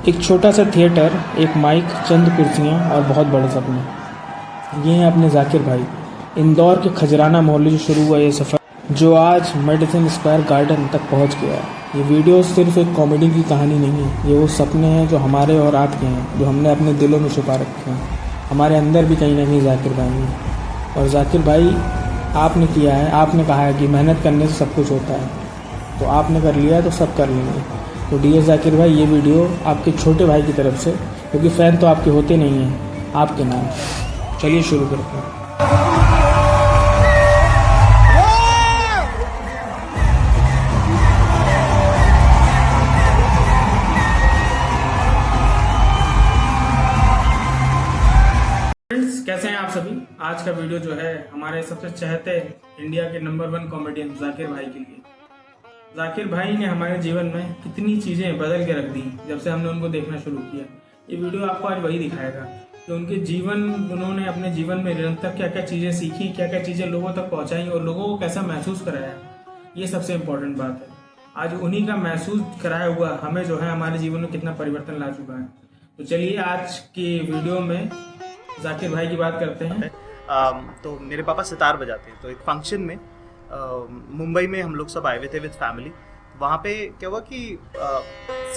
एक छोटा सा थिएटर, एक माइक, चंद कुर्सियाँ और बहुत बड़े सपने। ये हैं अपने जाकिर भाई। इंदौर के खजराना मोहल्ले से शुरू हुआ ये सफ़र, जो आज मेडिसन स्क्वायर गार्डन तक पहुंच गया है। ये वीडियो सिर्फ एक कॉमेडी की कहानी नहीं है, ये वो सपने हैं जो हमारे और आपके हैं, जो हमने अपने दिलों में छुपा रखे हैं। हमारे अंदर भी कहीं ना कहीं जाकिर भाई हैं। और जाकिर भाई, आपने किया है, आपने कहा है कि मेहनत करने से सब कुछ होता है, तो आपने कर लिया है तो सब कर लेंगे। तो डियर जाकिर भाई, ये वीडियो आपके छोटे भाई की तरफ से, क्योंकि फ़ैन तो आपके होते नहीं हैं, आपके नाम। चलिए शुरू करते हैं। फ्रेंड्स, कैसे हैं आप सभी। आज का वीडियो जो है हमारे सबसे चहेते इंडिया के नंबर 1 कॉमेडियन जाकिर भाई के लिए। जाकिर भाई ने हमारे जीवन में कितनी चीज़ें बदल के रख दी जब से हमने उनको देखना शुरू किया। ये वीडियो आपको आज वही दिखाएगा कि उन्होंने अपने जीवन में निरंतर क्या क्या चीज़ें सीखी, क्या क्या चीज़ें लोगों तक पहुंचाई और लोगों को कैसा महसूस कराया। ये सबसे इम्पोर्टेंट बात है। आज उन्हीं का महसूस कराया हुआ हमें जो है हमारे जीवन में कितना परिवर्तन ला चुका है। तो चलिए आज की वीडियो में जाकिर भाई की बात करते हैं। तो मेरे पापा सितार बजाते हैं, तो एक फंक्शन में मुंबई में हम लोग सब आए हुए थे विद फैमिली। वहाँ पे क्या हुआ कि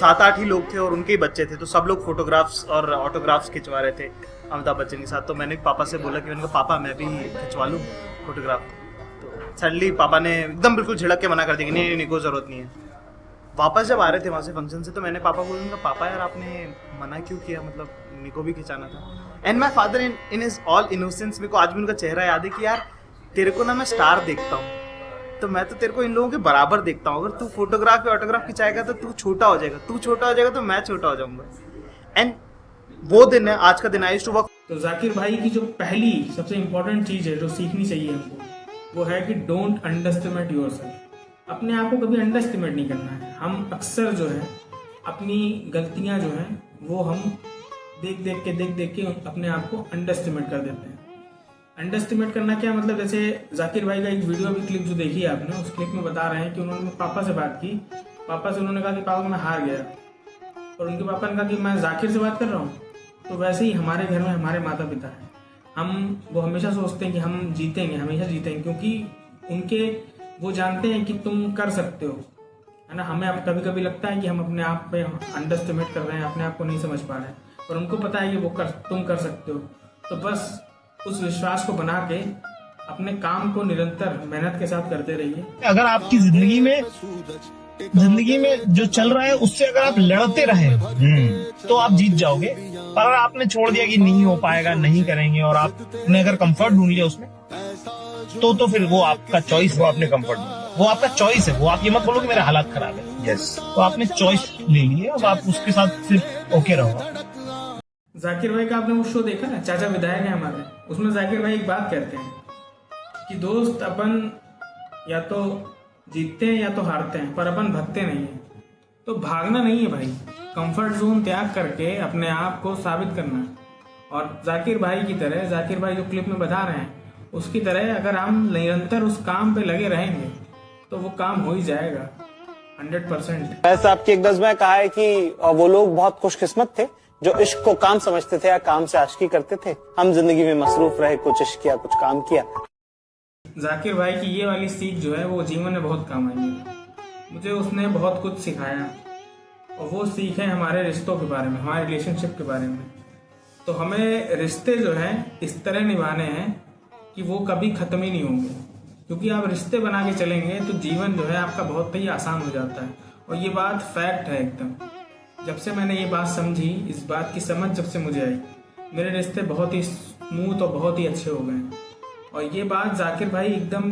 7-8 ही लोग थे और उनके ही बच्चे थे, तो सब लोग फोटोग्राफ्स और ऑटोग्राफ्स खिंचवा रहे थे अमिताभ बच्चन के साथ। तो मैंने पापा से बोला कि मैंने कहा पापा मैं भी खिंचवा लूँ फोटोग्राफ। तो सडनली पापा ने एकदम बिल्कुल झिड़क के मना कर दिया कि नहीं नहीं कोई ज़रूरत नहीं है। वापस जब आ रहे थे वहाँ से फंक्शन से, तो मैंने पापा को बोला पापा यार आपने मना क्यों किया, मतलब मेरे को भी खिंचाना था। And my father in his all innocence, मेरे को आज भी उनका चेहरा याद है कि यार तेरे को ना मैं स्टार देखता हूँ, तो मैं तो तेरे को इन लोगों के बराबर देखता हूँ। अगर तू फोटोग्राफ या ऑटोग्राफ खिंचाएगा तो तू छोटा हो जाएगा, तू छोटा हो जाएगा तो मैं छोटा हो जाऊंगा। एंड वो दिन है, आज का दिन आई टू वर्क। तो जाकिर भाई की जो पहली सबसे इम्पोर्टेंट चीज़ है जो सीखनी चाहिए हमको, वो है कि डोंट अंडरस्टिमेट योरसेल्फ। अपने आप को कभी अंडरस्टिमेट नहीं करना है। हम अक्सर जो है अपनी गलतियां जो हैं वो हम देख देख के अपने आप को अंडरस्टिमेट कर देते हैं। अंडरस्टिमेट करना क्या मतलब, जैसे जाकिर भाई का एक वीडियो भी क्लिप जो देखी है आपने, उस क्लिप में बता रहे हैं कि उन्होंने पापा से बात की। पापा से उन्होंने कहा कि पापा मैं हार गया, और उनके पापा ने कहा कि मैं जाकिर से बात कर रहा हूँ। तो वैसे ही हमारे घर में हमारे माता पिता हैं, वो हमेशा सोचते हैं कि हम जीतेंगे, हमेशा जीतेंगे, क्योंकि वो जानते हैं कि तुम कर सकते हो, है ना। हमें अब कभी कभी लगता है कि हम अपने आप पे अंडरस्टिमेट कर रहे हैं, अपने आप को नहीं समझ पा रहे हैं, पर उनको पता है कि तुम कर सकते हो। तो बस उस विश्वास को बना के अपने काम को निरंतर मेहनत के साथ करते रहिए। अगर आपकी जिंदगी में जो चल रहा है उससे अगर आप लड़ते रहे तो आप जीत जाओगे। पर अगर आपने छोड़ दिया कि नहीं हो पाएगा, नहीं करेंगे, और आपने अगर कंफर्ट ढूंढ लिया उसमें, तो फिर वो आपका चॉइस, वो आपने कंफर्ट, वो आपका चॉइस है। वो आप ये मत बोलो कि मेरे हालात खराब है। यस, तो आपने चॉइस ले ली है, अब आप उसके साथ सिर्फ ओके रहो। जाकिर भाई का आपने वो शो देखा ना, चाचा विधायक है हमारे, उसमें जाकिर भाई एक बात कहते हैं कि दोस्त अपन या तो जीतते हैं या तो हारते हैं, पर अपन भागते नहीं है। तो भागना नहीं है भाई, कंफर्ट जोन त्याग करके अपने आप को साबित करना है। और जाकिर भाई की तरह, जाकिर भाई जो क्लिप में बता रहे हैं उसकी तरह अगर हम निरंतर उस काम पे लगे रहेंगे तो वो काम हो ही जाएगा 100%। वैसे आपकी एक नज़्म में कहा है कि वो लोग बहुत खुशकिस्मत थे जो इश्क को काम समझते थे या काम से आशिकी करते थे। हम जिंदगी में मसरूफ रहे, कुछ इश्क किया, कुछ काम किया। जाकिर भाई की ये वाली सीख जो है वो जीवन में बहुत काम आई है। मुझे उसने बहुत कुछ सिखाया, और वो सीख है हमारे रिश्तों के बारे में, हमारे रिलेशनशिप के बारे में। तो हमें रिश्ते जो हैं इस तरह निभाने हैं कि वो कभी खत्म ही नहीं होंगे, क्योंकि आप रिश्ते बना के चलेंगे तो जीवन जो है आपका बहुत ही आसान हो जाता है। और ये बात फैक्ट है एकदम। जब से मैंने ये बात समझी, इस बात की समझ जब से मुझे आई, मेरे रिश्ते बहुत ही स्मूथ और बहुत ही अच्छे हो गए। और ये बात जाकिर भाई एकदम,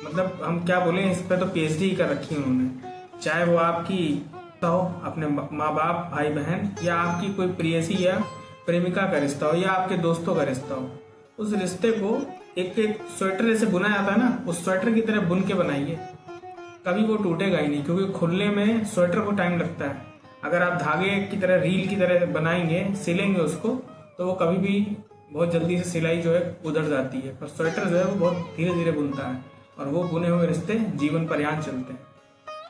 मतलब हम क्या बोलें, इस पर तो PhD कर रखी है उन्होंने। चाहे वो आपकी हो, अपने माँ बाप, भाई बहन, या आपकी कोई प्रेयसी या प्रेमिका का रिश्ता हो, या आपके दोस्तों का रिश्ता हो, उस रिश्ते को एक स्वेटर जैसे बुना जाता है ना, उस स्वेटर की तरह बुन के बनाइए, कभी वो टूटेगा ही नहीं। क्योंकि खुलने में स्वेटर को टाइम लगता है। अगर आप धागे की तरह, रील की तरह बनाएंगे, सिलेंगे उसको, तो वो कभी भी बहुत जल्दी से सिलाई जो है उधड़ जाती है। पर स्वेटर जो है वो बहुत धीरे धीरे बुनता है, और वो बुने हुए रिश्ते जीवन पर्यंत चलते हैं।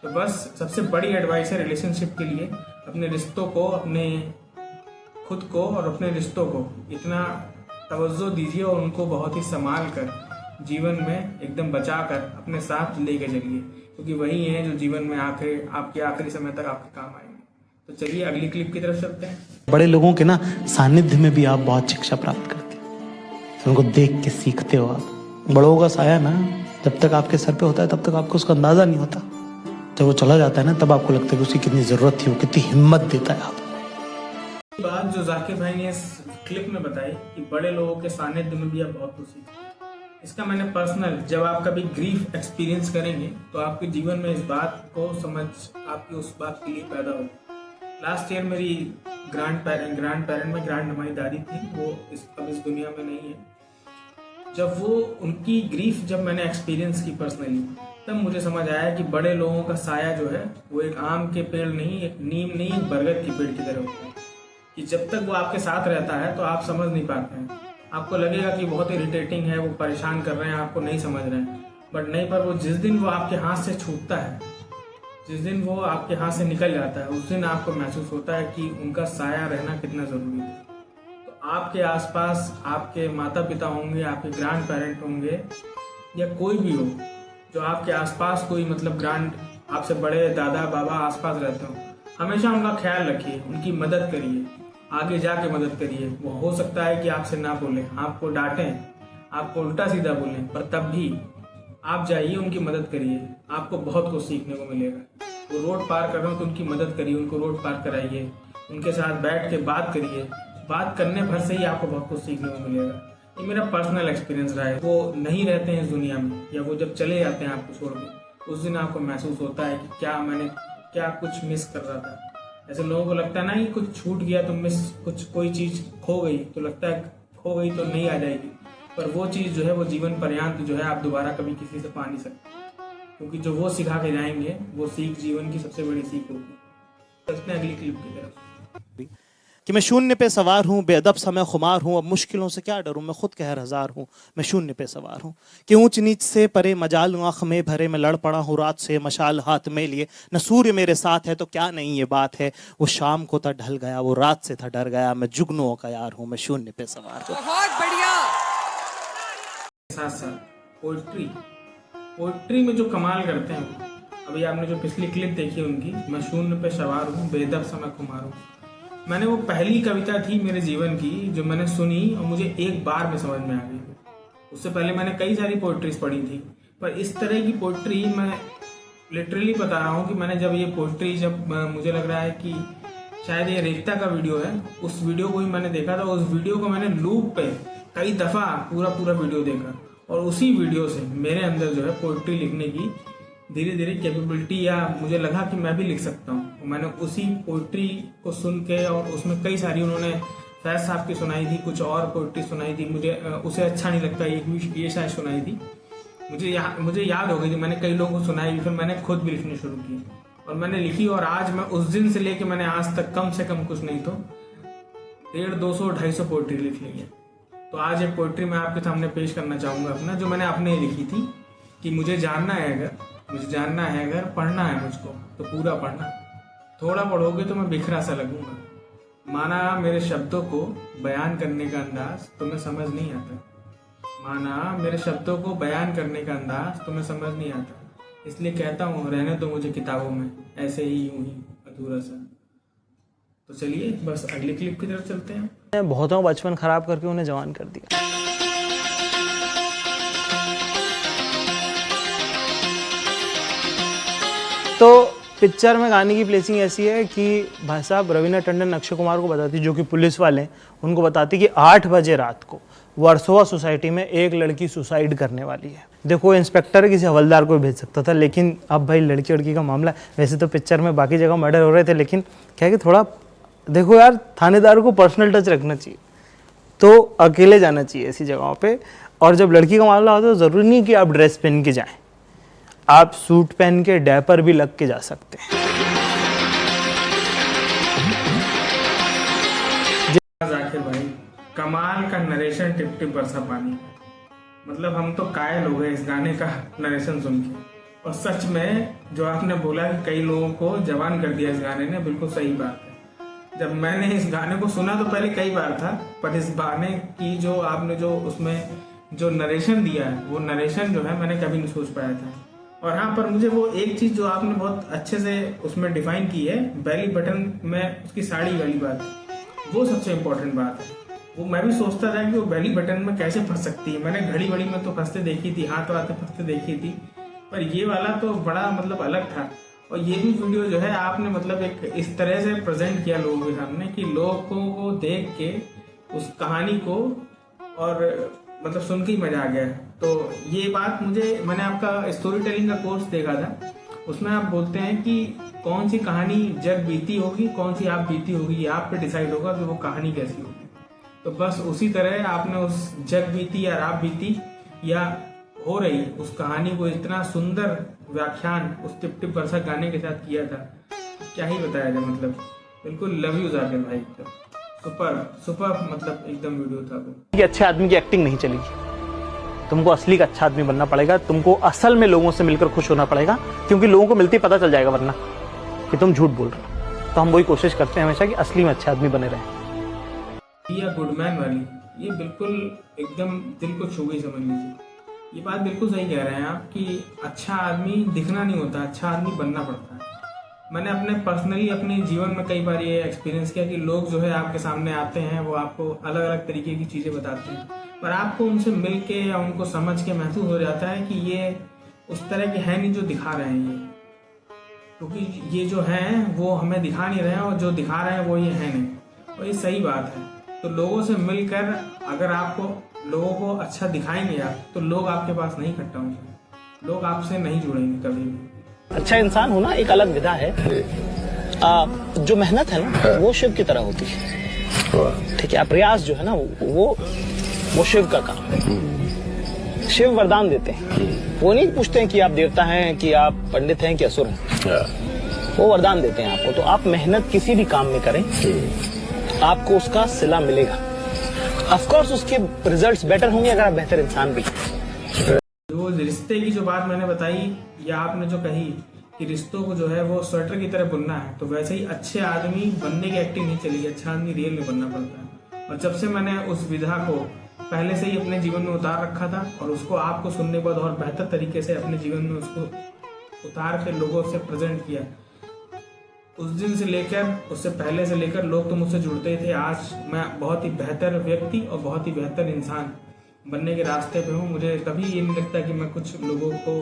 तो बस सबसे बड़ी एडवाइस है रिलेशनशिप के लिए, अपने रिश्तों को, अपने खुद को और अपने रिश्तों को इतना तवज्जो दीजिए और उनको बहुत ही संभाल कर जीवन में एकदम बचा कर अपने साथ लेके चलिए, क्योंकि वही है जो जीवन में आपके आखिरी समय तक आपके काम आएंगे। तो चलिए अगली क्लिप की तरफ चलते हैं। बड़े लोगों के ना सानिध्य में भी आप बहुत शिक्षा प्राप्त करते हैं, उनको देख के सीखते हो आप। बड़ों का साया ना जब तक आपके सर पे होता है तब तक आपको उसका अंदाजा नहीं होता, जब वो चला जाता है ना तब आपको लगता है कि उसकी कितनी जरूरत थी, वो कितनी हिम्मत देता है आप। बात जो जाकिर भाई ने इस क्लिप में बताई कि बड़े लोगों के सानिध्य में भी आप बहुत कुछ सीखते, इसका मैंने पर्सनल, जब आप कभी ग्रीफ एक्सपीरियंस करेंगे तो आपके जीवन में इस बात को समझ आपकी उस बात के लिए पैदा होगी। लास्ट ईयर मेरी ग्रैंड पेरेंट हमारी दादी थी, वो अब इस दुनिया में नहीं है। जब वो उनकी ग्रीफ जब मैंने एक्सपीरियंस की पर्सनली, तब मुझे समझ आया कि बड़े लोगों का साया जो है वो एक आम के पेड़ नहीं, एक नीम नहीं, एक बरगद के पेड़ की तरह होता है कि जब तक वो आपके साथ रहता है तो आप समझ नहीं पाते हैं। आपको लगेगा कि बहुत इरिटेटिंग है, वो परेशान कर रहे हैं, आपको नहीं समझ रहे हैं, बट नहीं, पर वो जिस दिन वो आपके हाथ से छूटता है, जिस दिन वो आपके हाथ से निकल जाता है, उस दिन आपको महसूस होता है कि उनका साया रहना कितना ज़रूरी है। तो आपके आसपास आपके माता पिता होंगे, आपके ग्रैंड पेरेंट होंगे या कोई भी हो जो आपके आसपास कोई मतलब आपसे बड़े दादा बाबा आसपास रहते हो, हमेशा उनका ख्याल रखिए, उनकी मदद करिए, आगे जाके मदद करिए। वो हो सकता है कि आपसे ना बोले, आपको डांटें, आपको उल्टा सीधा बोलें, पर तब भी आप जाइए, उनकी मदद करिए, आपको बहुत कुछ सीखने को मिलेगा। वो रोड पार कर रहे हो तो उनकी मदद करिए, उनको रोड पार कराइए, उनके साथ बैठ के बात करिए। बात करने भर से ही आपको बहुत कुछ सीखने को मिलेगा। ये मेरा पर्सनल एक्सपीरियंस रहा है। वो नहीं रहते हैं इस दुनिया में या वो जब चले जाते हैं आपको छोड़ के, उस दिन आपको महसूस होता है कि क्या कुछ मिस कर रहा था। ऐसे लोगों को लगता है ना कि कुछ छूट गया तो कोई चीज़ खो गई, तो लगता है खो गई तो नहीं आ जाएगी, पर वो चीज़ जो है वो जीवन पर्यंत जो है आप दोबारा कभी किसी से पा नहीं सकते, क्योंकि जो वो सिखा के जाएंगे वो सीख जीवन की सबसे बड़ी सीख होगी। चलते हैं अगली क्लिप की तरफ कि मैं शून्य पे सवार हूँ, बेअदब समय खुमार हूँ, अब मुश्किलों से क्या डरूँ, मैं खुद कहर हजार हूँ, मैं शून्य पे सवार हूँ। कि ऊंच नीच से परे मजाल आँख में भरे, मैं लड़ पड़ा हूँ रात से मशाल हाथ में लिए, न सूर्य मेरे साथ है तो क्या नहीं ये बात है, वो शाम को था ढल गया, वो रात से था डर गया, मैं जुगनुओं का यार हूँ, मैं शून्य पे सवार हूँ। बहुत बढ़िया। साथ साथ पोइट्री में जो कमाल करते हैं, अभी आपने जो पिछली क्लिप देखी उनकी, मैं शून्य पे सवार हूँ, बेअदब समय खुमार हूँ, मैंने वो पहली कविता थी मेरे जीवन की जो मैंने सुनी और मुझे एक बार में समझ में आ गई। उससे पहले मैंने कई सारी पोइट्रीज पढ़ी थी, पर इस तरह की पोइट्री मैं लिटरली बता रहा हूँ कि मैंने जब ये पोइट्री, जब मुझे लग रहा है कि शायद ये रेखता का वीडियो है, उस वीडियो को ही मैंने देखा था। उस वीडियो को मैंने लूप पे कई दफ़ा पूरा वीडियो देखा और उसी वीडियो से मेरे अंदर जो है पोइट्री लिखने की धीरे धीरे कैपेबिलिटी, या मुझे लगा कि मैं भी लिख सकता हूँ। मैंने उसी पोइट्री को सुन के, और उसमें कई सारी उन्होंने फैज साहब की सुनाई थी, कुछ और पोइट्री सुनाई थी, मुझे उसे अच्छा नहीं लगता ये शायद सुनाई थी, मुझे याद हो गई थी, मैंने कई लोगों को सुनाई, फिर मैंने खुद भी लिखनी शुरू की और मैंने लिखी। और आज मैं उस दिन से लेके मैंने आज तक कम से कम कुछ नहीं तो 150, 200, 250 पोइट्री लिख ली है। तो आज एक पोइट्री मैं आपके सामने पेश करना चाहूँगा अपना, जो मैंने अपने लिखी थी कि मुझे जानना है अगर पढ़ना है मुझको तो पूरा पढ़ना, थोड़ा पढ़ोगे तो मैं बिखरा सा लगूंगा, माना मेरे शब्दों को बयान करने का अंदाज तुम्हें समझ नहीं आता, माना मेरे शब्दों को बयान करने का अंदाज तुम्हें समझ नहीं आता, इसलिए कहता हूँ रहने दो मुझे किताबों में ऐसे ही यूं ही अधूरा सा। तो चलिए बस अगली क्लिप की तरफ चलते हैं। बहुतों का बचपन खराब करके उन्हें जवान कर दिया। तो पिक्चर में गाने की प्लेसिंग ऐसी है कि भाई साहब रवीना टंडन अक्षय कुमार को बताती, जो कि पुलिस वाले हैं, उनको बताती कि 8 बजे रात को वर्सोवा सोसाइटी में एक लड़की सुसाइड करने वाली है। देखो इंस्पेक्टर किसी हवलदार को भेज सकता था, लेकिन अब भाई लड़की लड़की का मामला है। वैसे तो पिक्चर में बाकी जगह मर्डर हो रहे थे, लेकिन क्या है कि थोड़ा देखो यार, थानेदार को पर्सनल टच रखना चाहिए, तो अकेले जाना चाहिए ऐसी जगहों पे। और जब लड़की का मामला होता है तो ज़रूरी नहीं कि आप ड्रेस पहन के जाएं, आप सूट पहन के डैपर भी लग के जा सकते हैं। जाकिर भाई कमाल का नरेशन, टिप टिप बरसा पानी, मतलब हम तो कायल हो गए इस गाने का नरेशन सुन के। और सच में जो आपने बोला कि कई लोगों को जवान कर दिया इस गाने ने, बिल्कुल सही बात है। जब मैंने इस गाने को सुना तो पहले कई बार था, पर इस गाने की जो आपने जो उसमें जो नरेशन दिया है, वो नरेशन जो है मैंने कभी नहीं सोच पाया था। और हाँ, पर मुझे वो एक चीज जो आपने बहुत अच्छे से उसमें डिफाइन की है, बेली बटन में उसकी साड़ी वाली बात, वो सबसे इम्पोर्टेंट बात है। वो मैं भी सोचता था कि वो बेली बटन में कैसे फंस सकती है। मैंने घड़ी वड़ी में तो फंसते देखी थी, हाथ वाथ फंसते देखी थी, पर ये वाला तो बड़ा मतलब अलग था। और ये भी वीडियो जो है आपने मतलब एक इस तरह से प्रेजेंट किया लोगों के सामने कि लोगों को देख के उस कहानी को और मतलब सुन के ही मजा आ गया। तो ये बात मैंने आपका स्टोरी टेलिंग का कोर्स देखा था, उसमें आप बोलते हैं कि कौन सी कहानी जग बीती होगी, कौन सी आप बीती होगी, ये आप पे डिसाइड होगा कि वो कहानी कैसी होगी। तो बस उसी तरह आपने उस जग बीती या रात बीती या हो रही उस कहानी को इतना सुंदर व्याख्यान उस टिप टिप बरसा गाने के साथ किया था, क्या ही बताया जाए। मतलब बिल्कुल लव यू जाकिर भाई, एकदम सुपर मतलब एकदम वीडियो था वो। कि अच्छे आदमी की एक्टिंग नहीं चलेगी, तुमको असली का अच्छा आदमी बनना पड़ेगा, तुमको असल में लोगों से मिलकर खुश होना पड़ेगा, क्योंकि लोगों को मिलते ही पता चल जाएगा वरना कि तुम झूठ बोल रहे हो। तो हम वही कोशिश करते हैं हमेशा कि असली में अच्छे आदमी बने रहें। या गुडमैन वाली ये बिल्कुल एकदम दिल को छू गई, समझ लीजिए। ये बात बिल्कुल सही कह रहे हैं आप कि अच्छा आदमी दिखना नहीं होता, अच्छा आदमी बनना पड़ता है। मैंने अपने जीवन में कई बार ये एक्सपीरियंस किया कि लोग जो है आपके सामने आते हैं, वो आपको अलग अलग तरीके की चीजें बताते हैं, पर आपको उनसे मिल के या उनको समझ के महसूस हो जाता है कि ये उस तरह के है नहीं जो दिखा रहे हैं ये, क्योंकि ये जो हैं वो हमें दिखा नहीं रहे हैं और जो दिखा रहे हैं वो ये है नहीं। और ये सही बात है। तो लोगों से मिलकर अगर आपको लोगों को अच्छा दिखाएंगे आप, तो लोग आपके पास नहीं इकट्ठा होंगे, लोग आपसे नहीं जुड़ेंगे कभी भी। अच्छा इंसान होना एक अलग विधा है। जो मेहनत है ना वो शिव की तरह होती है, ठीक है। प्रयास जो है ना वो शिव का काम है। शिव वरदान देते हैं, वो नहीं पूछते हैं कि आप देवता हैं, कि आप पंडित हैं, कि असुर हैं, वो वरदान देते हैं आपको। तो आप मेहनत किसी भी काम में करें, आपको उसका सिला मिलेगा। ऑफ कोर्स उसके रिजल्ट्स बेटर होंगे अगर आप बेहतर इंसान भी। जो रिश्ते की जो बात मैंने बताई या आपने जो कही कि रिश्तों को जो है वो स्वेटर की तरह बुनना है, तो वैसे ही अच्छे आदमी बनने की एक्टिंग नहीं चलेगी, अच्छा आदमी रियल में बनना पड़ता है। और जब से मैंने उस विधा को पहले से ही अपने जीवन में उतार रखा था और उसको आपको सुनने के बाद और बेहतर तरीके से अपने जीवन में उसको उतार के लोगों से प्रेजेंट किया, उस दिन से लेकर उससे पहले से लेकर लोग तो मुझसे जुड़ते ही थे। आज मैं बहुत ही बेहतर व्यक्ति और बहुत ही बेहतर इंसान बनने के रास्ते पे हूँ। मुझे कभी ये नहीं लगता कि मैं कुछ लोगों को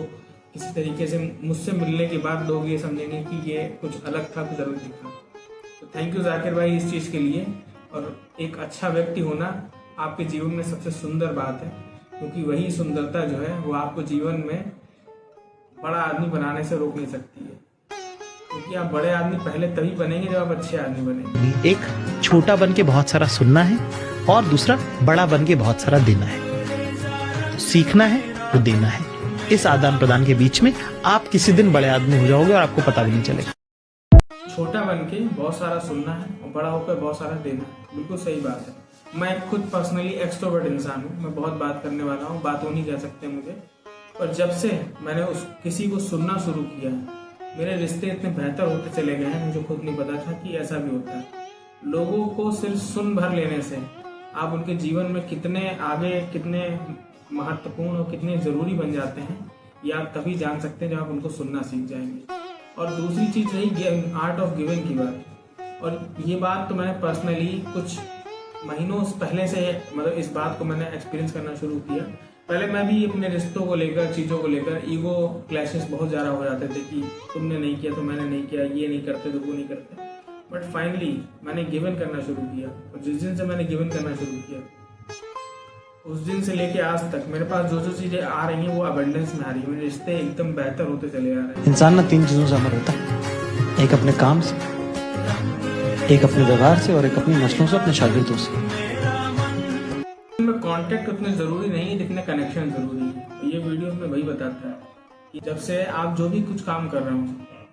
किसी तरीके से मुझसे मिलने के बाद लोग ये समझेंगे कि ये कुछ अलग था, कुछ अलग दिखा। तो थैंक यू जाकिर भाई इस चीज़ के लिए। और एक अच्छा व्यक्ति होना आपके जीवन में सबसे सुंदर बात है, क्योंकि वही सुंदरता जो है वो आपको जीवन में बड़ा आदमी बनाने से रोक नहीं सकती है, क्योंकि आप बड़े आदमी पहले तभी बनेंगे जब आप अच्छे आदमी बनेंगे। एक छोटा बन के बहुत सारा सुनना है और दूसरा बड़ा बन के बहुत सारा देना है। तो सीखना है तो देना है, इस आदान प्रदान के बीच में आप किसी दिन बड़े आदमी हो जाओगे और आपको पता भी नहीं चलेगा। छोटा बन के बहुत सारा सुनना है और बड़ा होकर बहुत सारा देना है, बिल्कुल सही बात है। मैं खुद पर्सनली एक्सट्रोवर्ट इंसान हूँ, मैं बहुत बात करने वाला हूँ, बातों नहीं कह सकते मुझे। और जब से मैंने उस किसी को सुनना शुरू किया है, मेरे रिश्ते इतने बेहतर होते चले गए हैं, मुझे खुद नहीं पता था कि ऐसा भी होता है। लोगों को सिर्फ सुन भर लेने से आप उनके जीवन में कितने आगे, कितने महत्वपूर्ण और कितने जरूरी बन जाते हैं, ये आप तभी जान सकते हैं जब आप उनको सुनना सीख जाएंगे। और दूसरी चीज रही आर्ट ऑफ गिविंग की बात, और ये बात तो मैंने पर्सनली कुछ महीनों पहले से मतलब इस बात को मैंने एक्सपीरियंस करना शुरू किया। पहले मैं भी अपने रिश्तों को लेकर, चीज़ों को लेकर ईगो क्लैशेस बहुत ज़्यादा हो जाते थे कि तुमने नहीं किया तो मैंने नहीं किया, ये नहीं करते तो वो नहीं करते। बट फाइनली मैंने गिवन करना शुरू किया, और जिस दिन से मैंने गिवन करना शुरू किया उस दिन से लेके आज तक मेरे पास जो जो चीज़ें आ रही हैं वो अबंडेंस में आ रही है। मेरे रिश्ते एकदम बेहतर होते चले आ रहे हैं। इंसान ना 3 चीजों से अमर होता है, एक अपने काम से, एक अपने व्यवहार से और एक अपनी नस्लों से, अपने शागिर्दों से। में कांटेक्ट उतने जरूरी नहीं है जितने कनेक्शन जरूरी है। ये वीडियो में वही बताता है कि जब से आप जो भी कुछ काम कर रहे हो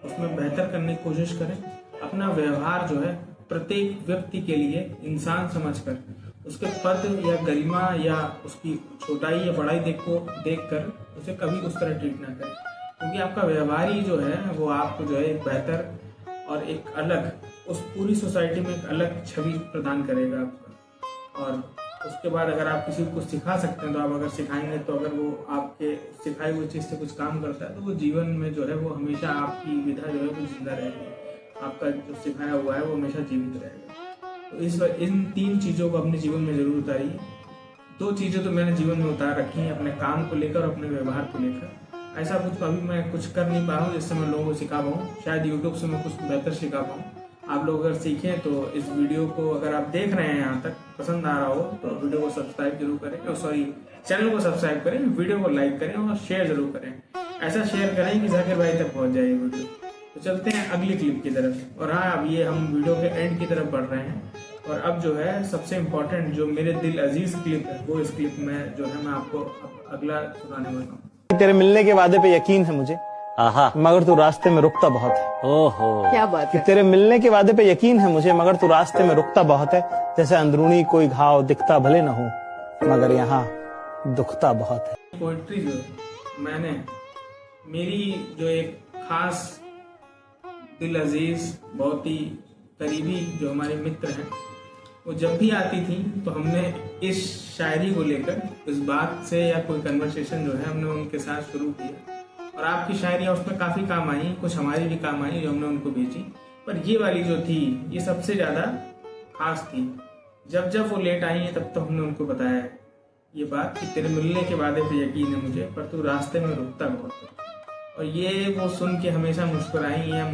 उसमें बेहतर करने की कोशिश करें। अपना व्यवहार जो है प्रत्येक व्यक्ति के लिए इंसान समझकर, उसके पद या गरिमा या उसकी छोटाई या बड़ाई देखकर उसे कभी उस तरह ट्रीट ना करें। क्योंकि आपका व्यवहार ही जो है वो आपको जो है एक बेहतर और एक अलग उस पूरी सोसाइटी में एक अलग छवि प्रदान करेगा आपका। और उसके बाद अगर आप किसी को सिखा सकते हैं तो आप अगर सिखाएंगे तो अगर वो आपके सिखाई हुई चीज़ से कुछ काम करता है तो वो जीवन में जो है वो हमेशा आपकी विधा जो है वो जिंदा रहेगी, आपका जो सिखाया हुआ है वो हमेशा जीवित रहेगा। तो इन 3 चीज़ों को अपने जीवन में जरूर उतारिए। 2 चीज़ें तो मैंने जीवन में उतार रखी हैं, अपने काम को लेकर और अपने व्यवहार को लेकर। ऐसा कुछ अभी मैं कुछ कर नहीं पा रहा हूँ जिससे मैं लोगों को सिखा पाऊँ, शायद यूट्यूब से मैं कुछ बेहतर सिखा पाऊँ। आप लोग अगर सीखें तो इस वीडियो को अगर आप देख रहे हैं यहाँ तक पसंद आ रहा हो तो वीडियो को सब्सक्राइब जरूर करें, चैनल को सब्सक्राइब करें, वीडियो को लाइक करें और शेयर जरूर करें। ऐसा शेयर करें कि जाकिर भाई तक पहुँच जाए वीडियो। तो चलते हैं अगली क्लिप की तरफ। और हाँ, अब ये हम वीडियो के एंड की तरफ बढ़ रहे हैं और अब जो है सबसे इम्पोर्टेंट जो मेरे दिल अजीज क्लिप है वो इस क्लिप में जो है मैं आपको अगला सुनाने वाला हूँ। तेरे मिलने के वादे पे यकीन है मुझे, मगर तू रास्ते में रुकता बहुत है। ओहो, क्या बात कि है। तेरे मिलने के वादे पे यकीन है मुझे, मगर तू रास्ते में रुकता बहुत है। जैसे अंदरूनी कोई घाव दिखता भले न हो, मगर यहाँ दुखता बहुत है। पोइट्री जो मैंने मेरी जो एक खास दिल अजीज बहुत ही करीबी जो हमारे मित्र हैं वो जब भी आती थी तो हमने इस शायरी को लेकर इस बात से या कोई कन्वर्सेशन जो है हमने उनके साथ शुरू किया और आपकी शायरियाँ उसमें काफ़ी काम आई, कुछ हमारी भी काम आई जो हमने उनको भेजी। पर ये वाली जो थी ये सबसे ज़्यादा खास थी। जब जब वो लेट आई है तब तो हमने उनको बताया ये बात कि तेरे मिलने के वादे पे यकीन है मुझे, पर तू रास्ते में रुकता बहुत है। और ये वो सुन के हमेशा मुस्कुराई या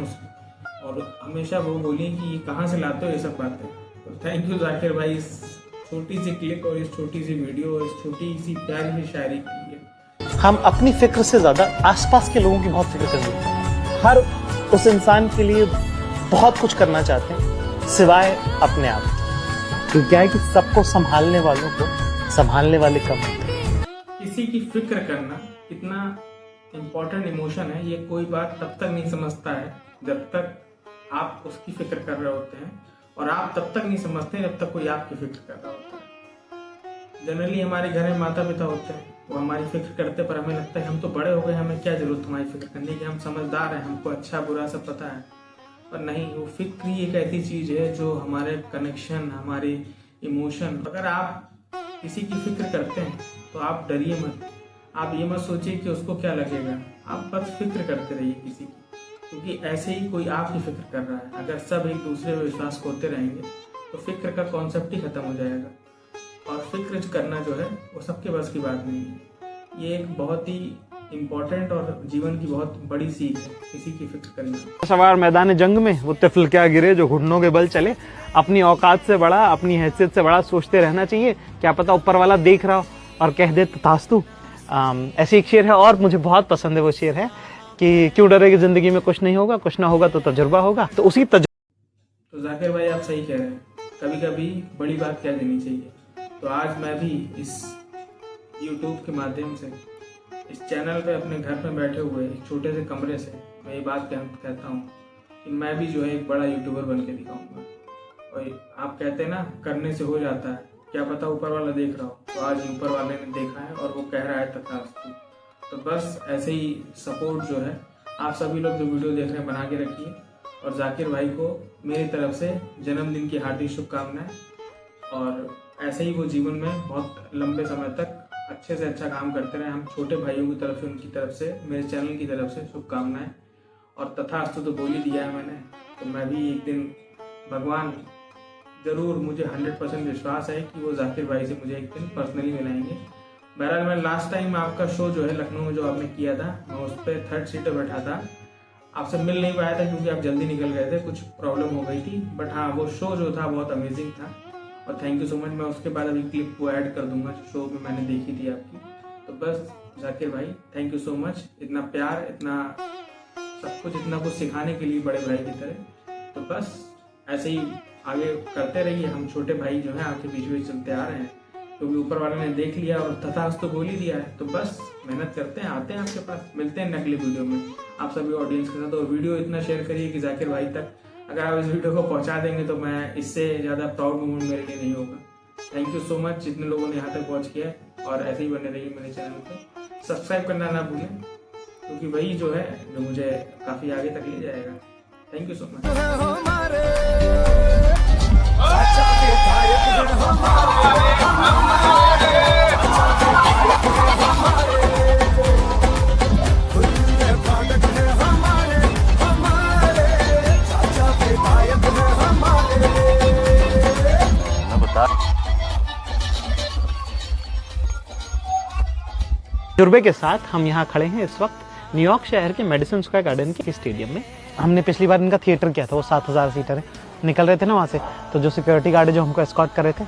और हमेशा वो बोली कि ये कहाँ से लाते हो ये सब बातें। तो थैंक यू जाकिर भाई इस छोटी सी क्लिप और इस छोटी सी वीडियो और इस छोटी सी प्यारी सी शायरी के लिए। हम अपनी फिक्र से ज्यादा आसपास के लोगों की बहुत फिक्र करते हैं। हर उस इंसान के लिए बहुत कुछ करना चाहते हैं सिवाय अपने आप के। तो क्या है कि सबको संभालने वालों को संभालने वाले कम होते हैं। किसी की फिक्र करना कितना इम्पोर्टेंट इमोशन है ये कोई बात तब तक नहीं समझता है जब तक आप उसकी फिक्र कर रहे होते हैं, और आप तब तक नहीं समझते जब तक कोई आपकी फिक्र कर रहा होता है। जनरली हमारे घर में माता पिता होते हैं, वो हमारी फिक्र करते, पर हमें लगता है हम तो बड़े हो गए, हमें क्या जरूरत तुम्हारी फिक्र करने की, हम समझदार हैं, हमको अच्छा बुरा सब पता है। पर नहीं, वो फिक्र ही एक ऐसी चीज है जो हमारे कनेक्शन, हमारे इमोशन, अगर आप किसी की फिक्र करते हैं तो आप डरिए मत, आप ये मत सोचिए कि उसको क्या लगेगा, आप बस फिक्र करते रहिए किसी की, क्योंकि ऐसे ही कोई आपकी फिक्र कर रहा है। अगर सब एक दूसरे पर विश्वास खोते रहेंगे तो फिक्र का कॉन्सेप्ट ही खत्म हो जाएगा, और फिक्र करना जो है वो सबके बस की बात नहीं है। ये एक बहुत ही इम्पोर्टेंट और जीवन की बहुत बड़ी सीख है, किसी की फिक्र करना। सवार मैदान जंग में वो तिफल क्या गिरे जो घुटनों के बल चले। अपनी औकात से बड़ा, अपनी हैसियत से बड़ा सोचते रहना चाहिए। क्या पता ऊपर वाला देख रहा हो और कह दे तथास्तु। ऐसी एक शेर है और मुझे बहुत पसंद है। वो शेर है कि क्यों डरे कि जिंदगी में कुछ नहीं होगा, कुछ ना होगा तो तजुर्बा होगा। तो उसी तो जाकिर भाई आप सही कह रहे हैं, कभी कभी बड़ी बात कह देनी चाहिए। तो आज मैं भी इस YouTube के माध्यम से इस चैनल पे अपने घर में बैठे हुए एक छोटे से कमरे से मैं ये बात कहता हूँ कि मैं भी जो है एक बड़ा यूट्यूबर बन के दिखाऊंगा। और आप कहते हैं ना, करने से हो जाता है, क्या पता ऊपर वाला देख रहा हो। तो आज ऊपर वाले ने देखा है और वो कह रहा है तथास्तु। तो बस ऐसे ही सपोर्ट जो है आप सभी लोग जो वीडियो देख रहे हैं बना के रखिए, और जाकिर भाई को मेरी तरफ से जन्मदिन की हार्दिक शुभकामनाएं, और ऐसे ही वो जीवन में बहुत लंबे समय तक अच्छे से अच्छा काम करते रहे। हम छोटे भाइयों की तरफ से, उनकी तरफ से, मेरे चैनल की तरफ से शुभकामनाएं। और तथास्तु तो बोल ही दिया है मैंने, तो मैं भी एक दिन भगवान जरूर, मुझे 100% विश्वास है कि वो जाकिर भाई से मुझे एक दिन पर्सनली मिलाएंगे। बहरहाल मैं लास्ट टाइम आपका शो जो है लखनऊ में जो आपने किया था, मैं उस पर 3rd सीट पर बैठा था, आपसे मिल नहीं पाया था क्योंकि आप जल्दी निकल गए थे, कुछ प्रॉब्लम हो गई थी। बट हाँ, वो शो जो था बहुत अमेजिंग था और थैंक यू सो मच। मैं उसके बाद अभी क्लिप को ऐड कर दूंगा जो शो में मैंने देखी थी आपकी। तो बस जाकिर भाई थैंक यू सो मच, इतना प्यार, इतना सब कुछ, इतना कुछ सिखाने के लिए बड़े भाई की तरह। तो बस ऐसे ही आगे करते रहिए। हम छोटे भाई जो है आपके बीच में चलते आ रहे हैं क्योंकि ऊपर वाले ने देख लिया और तथास्तु बोल ही दिया है। तो बस मेहनत करते हैं, आते हैं आपके पास, मिलते हैं अगले वीडियो में आप सभी ऑडियंस के साथ। और वीडियो इतना शेयर करिए कि जाकिर भाई तक अगर आप इस वीडियो को पहुंचा देंगे तो मैं इससे ज़्यादा प्राउड मोमेंट मेरे लिए नहीं होगा। थैंक यू सो मच जितने लोगों ने यहाँ तक वॉच किया, और ऐसे ही बने रहिए मेरे चैनल पे। सब्सक्राइब करना ना भूलें, क्योंकि वही जो है जो मुझे काफ़ी आगे तक ले जाएगा। Thank you so much. तजुर्बे के साथ हम यहाँ खड़े हैं इस वक्त न्यूयॉर्क शहर के मेडिसन स्क्वायर गार्डन के स्टेडियम में। हमने पिछली बार इनका थिएटर किया था, वो 7000 सीटर है। निकल रहे थे ना वहाँ से, तो जो सिक्योरिटी गार्ड है जो हमको एस्कॉर्ट कर रहे थे,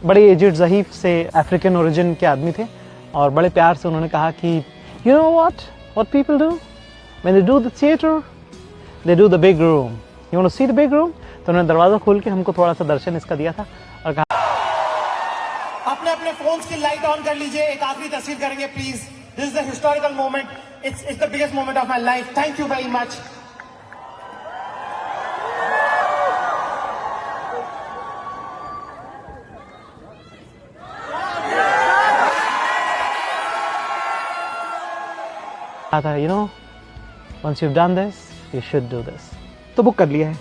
बड़े एजिड ज़हीफ से अफ्रीकन ओरिजिन के आदमी थे, और बड़े प्यार से उन्होंने कहा कि you know what people do when they do the theatre, they do the big room, you want to see the big room. तो उन्होंने दरवाज़ा खोल के हमको थोड़ा सा दर्शन इसका दिया था और कहा अपने अपने फोन्स की लाइट ऑन कर लीजिए, एक आखिरी तस्वीर करेंगे please. This is the historical moment, it's the biggest moment of my life. Thank you very much. You know once you done this you should do this. तो बुक कर लिया है।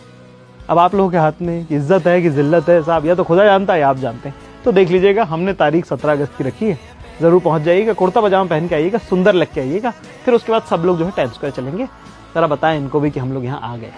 अब आप लोगों के हाथ में इज्जत है कि जिल्लत है साहब, या तो खुदा जानता है या आप जानते हैं। तो देख लीजिएगा, हमने तारीख 17 अगस्त की रखी है, ज़रूर पहुंच जाइएगा, कुर्ता पजामा पहन के आइएगा, सुंदर लग के आइएगा। फिर उसके बाद सब लोग जो है टाइम्स स्क्वायर चलेंगे। ज़रा बताएं इनको भी कि हम लोग यहाँ आ गए।